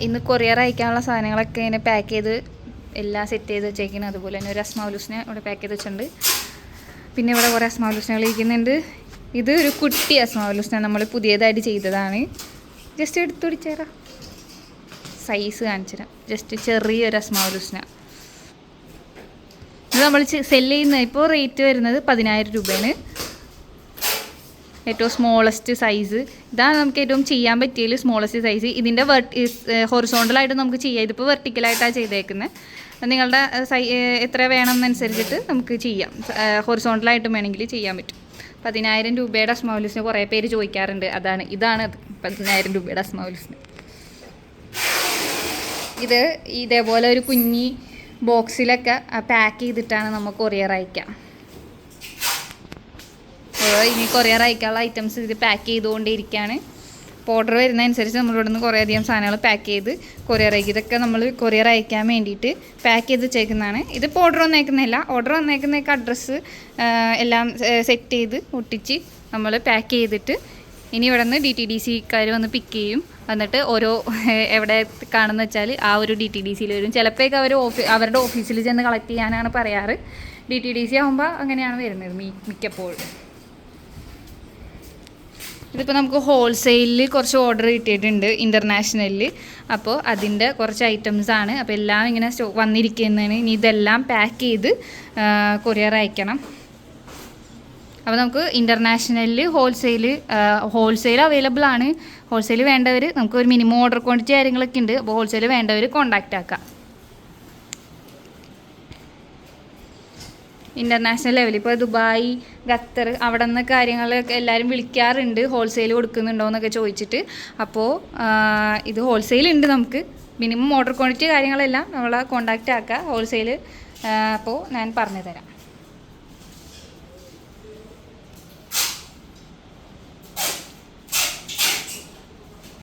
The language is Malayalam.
ഇന്ന് കൊറിയർ അയക്കാനുള്ള സാധനങ്ങളൊക്കെ ഇങ്ങനെ പാക്ക് ചെയ്ത് എല്ലാം സെറ്റ് ചെയ്ത് വെച്ചേക്കുന്നത്. അതുപോലെ തന്നെ ഒരു അസ്മാവുലൂസിനെ ഇവിടെ പാക്ക് ചെയ്ത് വെച്ചിട്ടുണ്ട്. പിന്നെ ഇവിടെ കുറേ അസ്മാവുലൂസിനുകൾ ഇരിക്കുന്നുണ്ട്. ഇത് ഒരു കുട്ടി അസ്മാവുലൂസിനെ നമ്മൾ പുതിയതായിട്ട് ചെയ്തതാണ്. ജസ്റ്റ് എടുത്തു പിടിച്ചേരാ, സൈസ് കാണിച്ചു തരാം. ജസ്റ്റ് ചെറിയൊരു അസ്മാവുലൂസിന. ഇത് നമ്മൾ സെല്ല് ചെയ്യുന്നത് ഇപ്പോൾ റേറ്റ് വരുന്നത് 10,000 രൂപയാണ്. ഏറ്റവും സ്മോളസ്റ്റ് സൈസ് ഇതാണ് നമുക്ക് ഏറ്റവും ചെയ്യാൻ പറ്റിയതിൽ സ്മോളസ്റ്റ് സൈസ്. ഇതിൻ്റെ ഹൊറിസോണ്ടലായിട്ട് നമുക്ക് ചെയ്യാം. ഇതിപ്പോൾ വെർട്ടിക്കലായിട്ടാണ് ചെയ്തേക്കുന്നത്. നിങ്ങളുടെ എത്ര വേണമെന്നനുസരിച്ചിട്ട് നമുക്ക് ചെയ്യാം. ഹൊറിസോണ്ടലായിട്ടും വേണമെങ്കിൽ ചെയ്യാൻ പറ്റും. 10,000 രൂപയുടെ അസ്മാവുലൂസിന് കുറേ പേര് ചോദിക്കാറുണ്ട്. ഇതാണ് 10,000 രൂപയുടെ അസ്മാവുലൂസിന്. ഇത് ഇതേപോലെ ഒരു കുഞ്ഞി ബോക്സിലൊക്കെ പാക്ക് ചെയ്തിട്ടാണ് നമുക്ക് കൊറിയർ അയക്കാം. ഇനി കൊറിയർ അയക്കാനുള്ള ഐറ്റംസ് ഇത് പാക്ക് ചെയ്തുകൊണ്ടേയിരിക്കുകയാണ്. ഇപ്പോൾ ഓർഡർ വരുന്നതനുസരിച്ച് നമ്മളിവിടെ നിന്ന് കുറേയധികം സാധനങ്ങൾ പാക്ക് ചെയ്ത് കൊറിയർ അയക്കും. ഇതൊക്കെ നമ്മൾ കൊറിയർ അയക്കാൻ വേണ്ടിയിട്ട് പാക്ക് ചെയ്ത് വെച്ചേക്കുന്നതാണ്. ഇതിപ്പോൾ ഓർഡർ വന്നേക്കുന്നില്ല. ഓർഡർ വന്നേക്കുന്നതൊക്കെ അഡ്രസ്സ് എല്ലാം സെറ്റ് ചെയ്ത് ഒട്ടിച്ച് നമ്മൾ പാക്ക് ചെയ്തിട്ട് ഇനി ഇവിടെ നിന്ന് DTDCക്കാർ വന്ന് പിക്ക് ചെയ്യും. എന്നിട്ട് ഓരോ എവിടെ കാണുന്ന വെച്ചാൽ ആ ഒരു DTDCയിൽ വരും. ചിലപ്പോഴൊക്കെ അവരുടെ ഓഫീസിൽ ചെന്ന് കളക്ട് ചെയ്യാനാണ് പറയാറ്. DTDC ആകുമ്പോൾ അങ്ങനെയാണ് വരുന്നത് മിക്കപ്പോഴും. ഇതിപ്പോൾ നമുക്ക് ഹോൾസെയിലിൽ കുറച്ച് ഓർഡർ കിട്ടിയിട്ടുണ്ട് ഇൻ്റർനാഷണലിൽ. അപ്പോൾ അതിൻ്റെ കുറച്ച് ഐറ്റംസാണ്. അപ്പോൾ എല്ലാം ഇങ്ങനെ വന്നിരിക്കുന്നതാണ്. ഇനി ഇതെല്ലാം പാക്ക് ചെയ്ത് കൊറിയർ അയക്കണം. അപ്പോൾ നമുക്ക് ഇൻ്റർനാഷണലിൽ ഹോൾസെയിൽ അവൈലബിൾ ആണ്. ഹോൾസെയിൽ വേണ്ടവർ, നമുക്ക് ഒരു മിനിമം ഓർഡർ ക്വാണ്ടിറ്റി കാര്യങ്ങളൊക്കെ ഉണ്ട്. അപ്പോൾ ഹോൾസെയിൽ വേണ്ടവർ കോൺടാക്റ്റ് ആക്കാം. ഇൻ്റർനാഷണൽ ലെവലിൽ ഇപ്പോൾ ദുബായ്, ഖത്തർ അവിടെ നിന്ന് കാര്യങ്ങളൊക്കെ എല്ലാവരും വിളിക്കാറുണ്ട്, ഹോൾസെയിൽ കൊടുക്കുന്നുണ്ടോ എന്നൊക്കെ ചോദിച്ചിട്ട്. അപ്പോൾ ഇത് ഹോൾസെയിൽ ഉണ്ട്. നമുക്ക് മിനിമം ഓർഡർ ക്വാണ്ടിറ്റി കാര്യങ്ങളെല്ലാം നമ്മളെ കോൺടാക്റ്റ് ആക്കുക ഹോൾസെയിൽ. അപ്പോൾ ഞാൻ പറഞ്ഞു തരാം.